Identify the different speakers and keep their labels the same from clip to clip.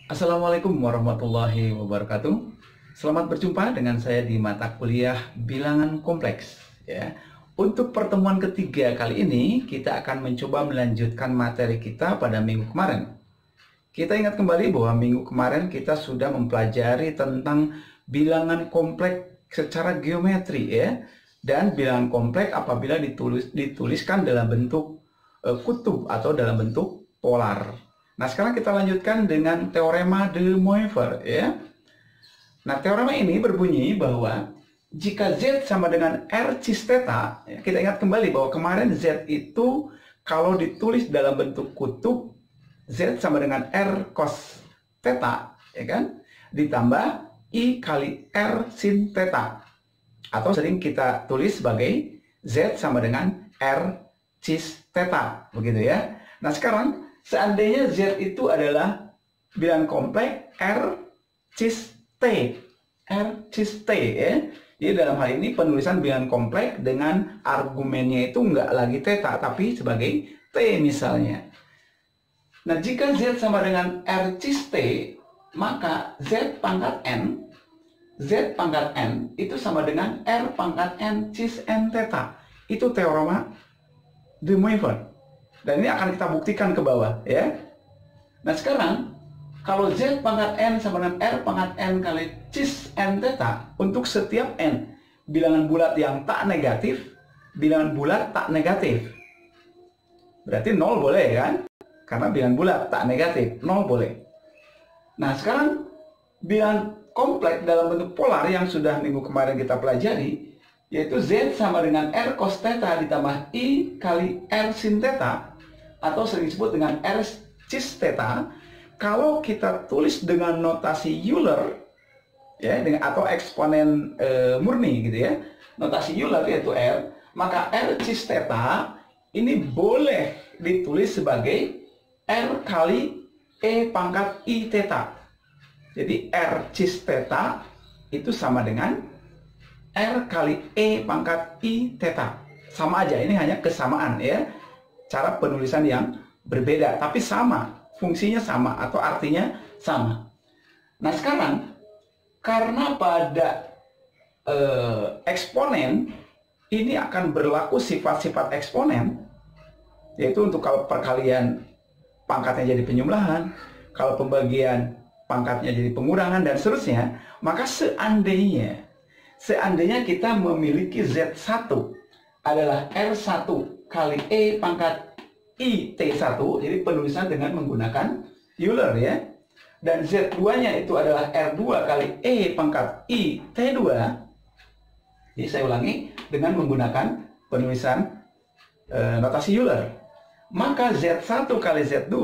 Speaker 1: Assalamualaikum warahmatullahi wabarakatuh. Selamat berjumpa dengan saya di mata kuliah Bilangan Kompleks. Ya. Untuk pertemuan ketiga kali ini, kita akan mencoba melanjutkan materi kita pada minggu kemarin. Kita ingat kembali bahwa minggu kemarin kita sudah mempelajari tentang bilangan kompleks secara geometri, ya. Dan bilangan kompleks apabila dituliskan dalam bentuk kutub atau dalam bentuk polar. Nah, sekarang kita lanjutkan dengan teorema de Moivre, ya. Nah, teorema ini berbunyi bahwa jika Z sama dengan R cis theta, ya, kita ingat kembali bahwa kemarin Z itu kalau ditulis dalam bentuk kutub, Z sama dengan R cos theta, ya kan? Ditambah I kali R sin theta. Atau sering kita tulis sebagai Z sama dengan R cis theta, begitu ya. Nah, sekarang seandainya Z itu adalah bilangan kompleks R cis T, R cis T, ya. Jadi dalam hal ini penulisan bilangan kompleks dengan argumennya itu nggak lagi theta, tapi sebagai T misalnya. Nah, jika Z sama dengan R cis T, maka Z pangkat N itu sama dengan R pangkat N cis N theta. Itu teorema de Moivre. Dan ini akan kita buktikan ke bawah, ya. Nah, sekarang kalau Z pangkat N sama dengan R pangkat N kali cis N theta untuk setiap N bilangan bulat yang tak negatif, bilangan bulat tak negatif. Berarti 0 boleh, kan? Karena bilangan bulat tak negatif, 0 boleh. Nah, sekarang bilangan kompleks dalam bentuk polar yang sudah minggu kemarin kita pelajari, yaitu Z sama dengan R cos theta ditambah I kali R sin theta, atau sering disebut dengan R cis theta. Kalau kita tulis dengan notasi Euler, ya, dengan atau eksponen murni gitu ya, notasi Euler yaitu R, maka R cis theta ini boleh ditulis sebagai R kali E pangkat I theta. Jadi R cis theta itu sama dengan R kali E pangkat I theta. Sama aja, ini hanya kesamaan, ya. Cara penulisan yang berbeda, tapi sama, fungsinya sama atau artinya sama. Nah, sekarang karena pada eksponen ini akan berlaku sifat-sifat eksponen, yaitu untuk kalau perkalian pangkatnya jadi penjumlahan, kalau pembagian pangkatnya jadi pengurangan dan seterusnya, maka seandainya kita memiliki Z1 adalah R1 kali E pangkat I T1, jadi penulisan dengan menggunakan Euler, ya. Dan Z2-nya itu adalah R2 kali E pangkat I T2. Jadi saya ulangi, dengan menggunakan penulisan notasi Euler. Maka Z1 kali Z2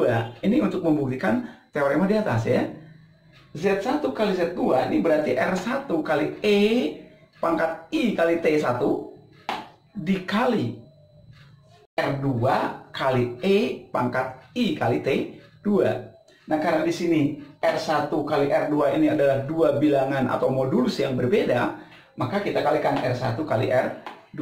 Speaker 1: ini untuk membuktikan teorema di atas, ya. Z1 kali Z2 ini berarti R1 kali E pangkat I kali T1 dikali R2 kali E pangkat I kali T2. Nah, karena di sini R1 kali R2 ini adalah dua bilangan atau modulus yang berbeda, maka kita kalikan R1 kali R2.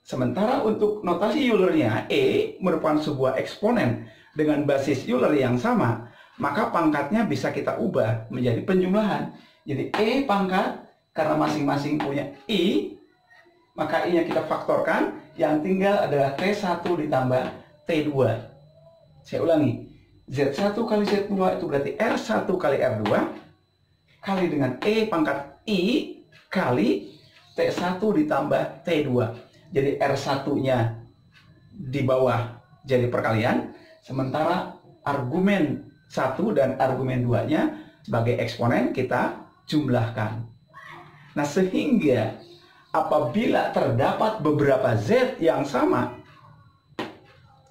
Speaker 1: Sementara untuk notasi Eulernya, E merupakan sebuah eksponen dengan basis Euler yang sama, maka pangkatnya bisa kita ubah menjadi penjumlahan. Jadi E pangkat, karena masing-masing punya I, maka I-nya kita faktorkan, yang tinggal adalah T1 ditambah T2. Saya ulangi, Z1 kali Z2 itu berarti R1 kali R2 kali dengan E pangkat I kali T1 ditambah T2. Jadi R1-nya di bawah jadi perkalian, sementara argumen 1 dan argumen 2-nya sebagai eksponen kita jumlahkan. Nah, sehingga apabila terdapat beberapa Z yang sama,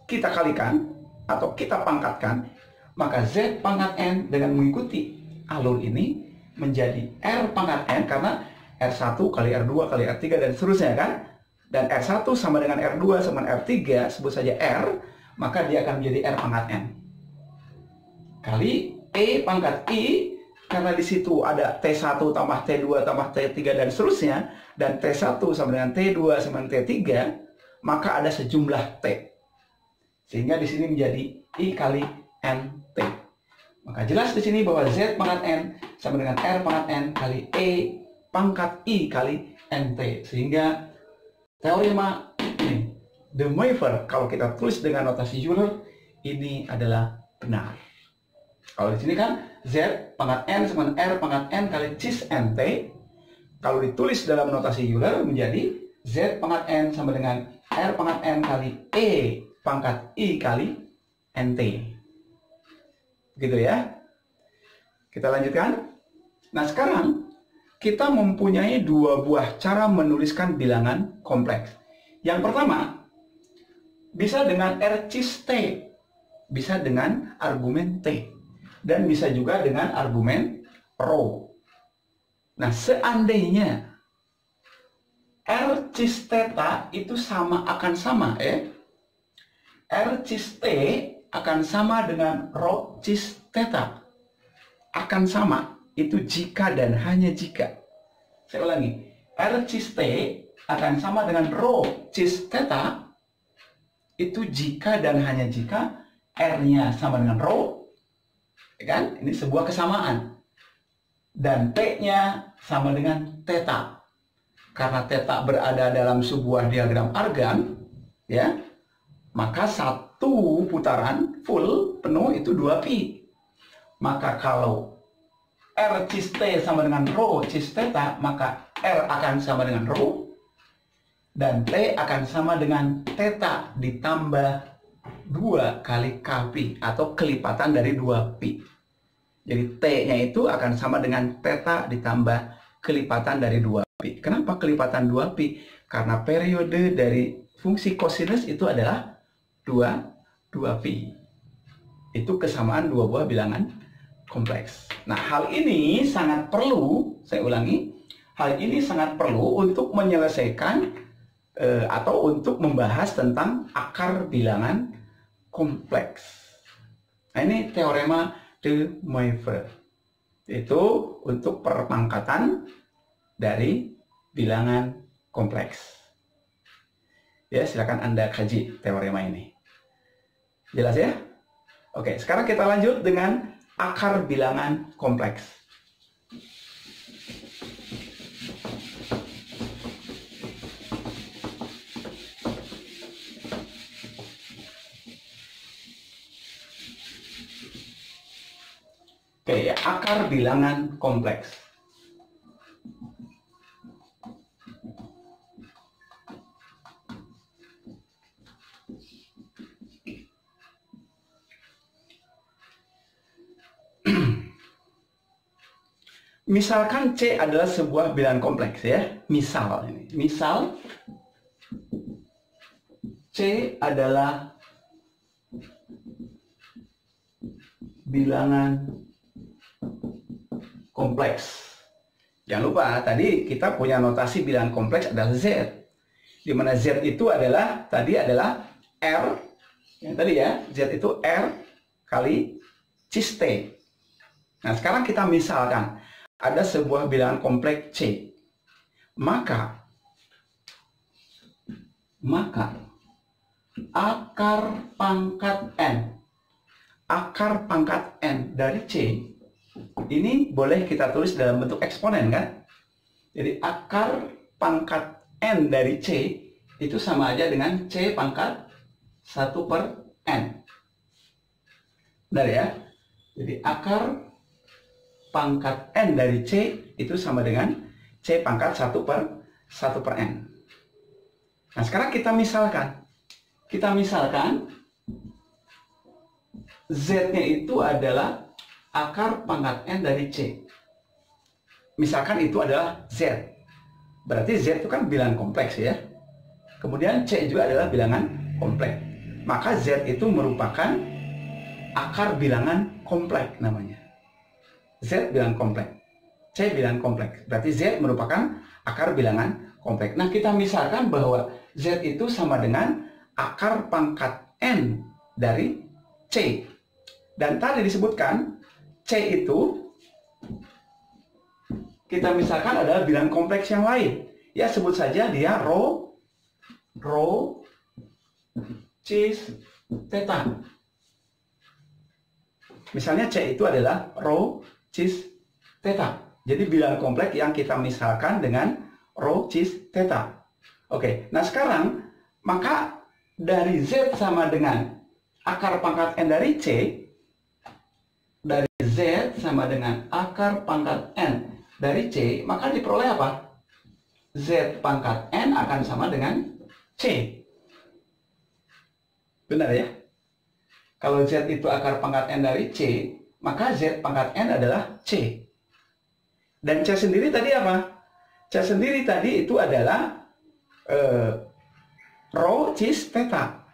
Speaker 1: kita kalikan atau kita pangkatkan, maka Z pangkat N dengan mengikuti alur ini menjadi R pangkat N, karena R1 kali R2 kali R3 dan seterusnya, kan? Dan R1 sama dengan R2 sama dengan R3, sebut saja R, maka dia akan menjadi R pangkat N kali E pangkat I, karena di situ ada T1 tambah T2 tambah T3 dan seterusnya, dan T1 sama dengan T2 sama dengan T3, maka ada sejumlah T. Sehingga di sini menjadi I kali NT. Maka jelas di sini bahwa Z pangkat N sama dengan R pangkat N kali E pangkat I kali NT. Sehingga teorema ini, De Moivre, kalau kita tulis dengan notasi Euler, ini adalah benar. Kalau di sini kan Z pangkat N sama dengan R pangkat N kali cis NT. Kalau ditulis dalam notasi Euler menjadi Z pangkat N sama dengan R pangkat N kali E pangkat I kali NT. Gitu ya. Kita lanjutkan. Nah, sekarang kita mempunyai dua buah cara menuliskan bilangan kompleks. Yang pertama, bisa dengan R cis T, bisa dengan argumen T, dan bisa juga dengan argumen rho. Nah, seandainya R cis theta itu akan sama R cis T akan sama dengan rho cis theta. Akan sama, itu jika dan hanya jika. Saya ulangi, R cis T akan sama dengan rho cis theta, itu jika dan hanya jika R-nya sama dengan rho, ya kan? Ini sebuah kesamaan. Dan T-nya sama dengan theta. Karena theta berada dalam sebuah diagram argan, ya, maka satu putaran full penuh itu 2pi. Maka kalau R cis T sama dengan rho cis theta, maka R akan sama dengan rho, dan T akan sama dengan theta ditambah 2 kali Kpi, atau kelipatan dari 2pi. Jadi T-nya itu akan sama dengan theta ditambah kelipatan dari 2pi. Kenapa kelipatan 2pi? Karena periode dari fungsi kosinus itu adalah 2pi. Itu kesamaan dua buah bilangan kompleks. Nah, hal ini sangat perlu, saya ulangi, hal ini sangat perlu untuk menyelesaikan atau untuk membahas tentang akar bilangan kompleks. Nah, ini teorema De Moivre. Itu untuk perpangkatan dari bilangan kompleks. Ya, silakan Anda kaji teorema ini. Jelas ya? Oke, sekarang kita lanjut dengan akar bilangan kompleks. Oke, akar bilangan kompleks. Misalkan C adalah sebuah bilangan kompleks ya. Misal ini. Misal C adalah bilangan kompleks. Jangan lupa tadi kita punya notasi bilangan kompleks adalah Z. Di mana Z itu adalah R, yang tadi ya, Z itu R kali cis T. Nah, sekarang kita misalkan ada sebuah bilangan kompleks C. Maka akar pangkat N dari C ini boleh kita tulis dalam bentuk eksponen kan? Jadi akar pangkat N dari C itu sama aja dengan C pangkat 1/N. Benar ya? Jadi akar pangkat N dari C itu sama dengan C pangkat 1/N. Nah, sekarang kita misalkan Z-nya itu adalah akar pangkat N dari C. Misalkan itu adalah Z. Berarti Z itu kan bilangan kompleks ya. Kemudian C juga adalah bilangan kompleks. Maka Z itu merupakan akar bilangan kompleks namanya. Z bilangan kompleks, C bilangan kompleks. Berarti Z merupakan akar bilangan kompleks. Nah, kita misalkan bahwa Z itu sama dengan akar pangkat N dari C. Dan tadi disebutkan C itu kita misalkan adalah bilangan kompleks yang lain. Ya, sebut saja dia rho cis theta. Misalnya C itu adalah rho cis theta. Jadi bilangan kompleks yang kita misalkan dengan rho cis theta. Oke, nah sekarang maka dari Z sama dengan akar pangkat N dari C, dari Z sama dengan akar pangkat N dari C, maka diperoleh apa? Z pangkat N akan sama dengan C. Benar ya? Kalau Z itu akar pangkat N dari C, maka Z pangkat N adalah C. Dan C sendiri tadi apa? C sendiri tadi itu adalah rho cis theta.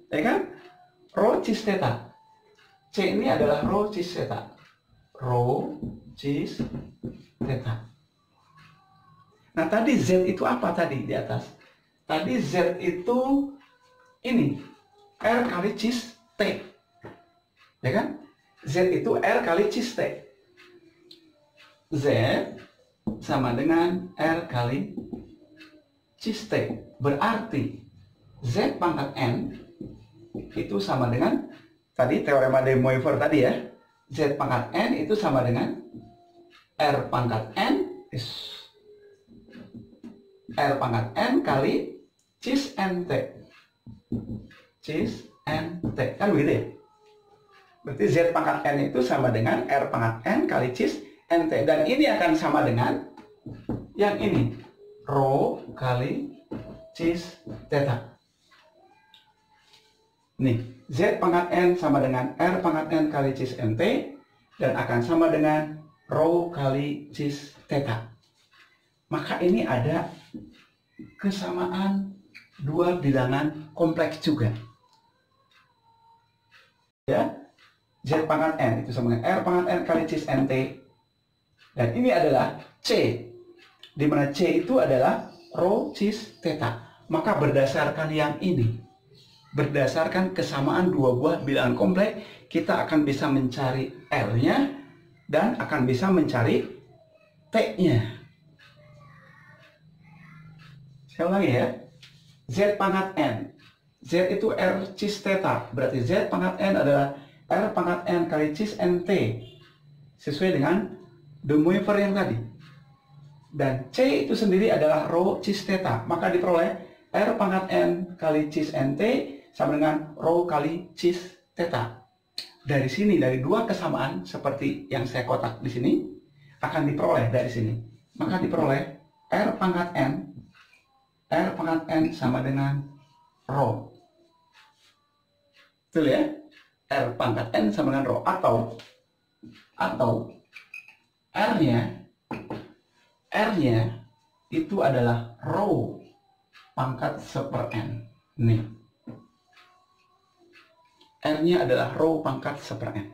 Speaker 1: Ya kan? Rho cis theta. C ini adalah rho cis theta. Rho cis theta. Nah, tadi Z itu apa tadi di atas? Tadi Z itu ini, R kali cis T. Ya kan? Z itu R kali cis T. Z sama dengan R kali cis T. Berarti Z pangkat N itu sama dengan, tadi teorema de Moivre tadi ya, Z pangkat N itu sama dengan R pangkat N R pangkat N kali cis NT. Cis NT. Kan begitu ya? Berarti Z pangkat N itu sama dengan R pangkat N kali cis NT. Dan ini akan sama dengan yang ini. Rho kali cis theta. Nih, Z pangkat N sama dengan R pangkat N kali cis NT. Dan akan sama dengan rho kali cis theta. Maka ini ada kesamaan dua bilangan kompleks juga. Ya, Z pangkat N itu sama dengan R pangkat N kali cis NT. Dan ini adalah C, di mana C itu adalah rho cis theta. Maka berdasarkan yang ini, berdasarkan kesamaan dua buah bilangan kompleks, kita akan bisa mencari R-nya dan akan bisa mencari T-nya. Saya ulangi ya. Z pangkat N. Z itu R cis theta. Berarti Z pangkat N adalah R pangkat N kali cis NT. Sesuai dengan de Moivre yang tadi. Dan C itu sendiri adalah rho cis theta. Maka diperoleh R pangkat N kali cis NT sama dengan rho kali cis theta. Dari sini, dari dua kesamaan seperti yang saya kotak di sini, akan diperoleh dari sini. Maka diperoleh R pangkat N sama dengan rho. Betul ya? R pangkat N sama dengan rho. Atau R-nya itu adalah rho pangkat 1/n. Nih. R-nya adalah rho pangkat 1/n.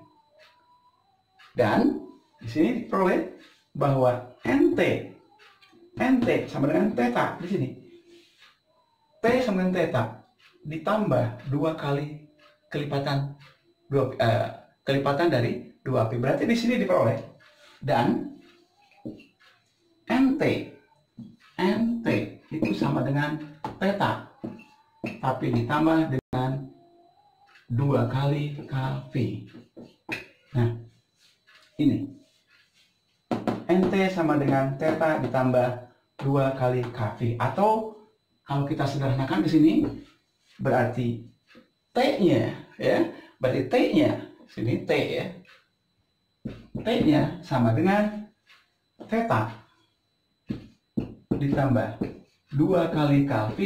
Speaker 1: Dan di sini diperoleh bahwa NT sama dengan theta di sini. T sama dengan theta ditambah 2 kali kelipatan dari 2P. Berarti di sini diperoleh. Dan NT itu sama dengan theta, tapi ditambah dengan 2 kali KV. Nah, ini NT sama dengan theta ditambah 2 kali KV. Atau kalau kita sederhanakan di sini, berarti T-nya ya, berarti T-nya sini T ya. T-nya sama dengan theta ditambah 2 kali KV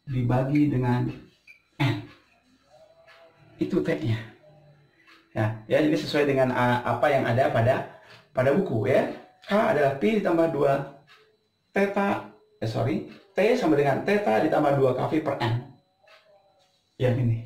Speaker 1: dibagi dengan N. Itu T-nya. Ya, jadi sesuai dengan apa yang ada pada buku ya. K adalah Pi ditambah 2 theta, T sama dengan theta ditambah 2 KV per N. Yang ini.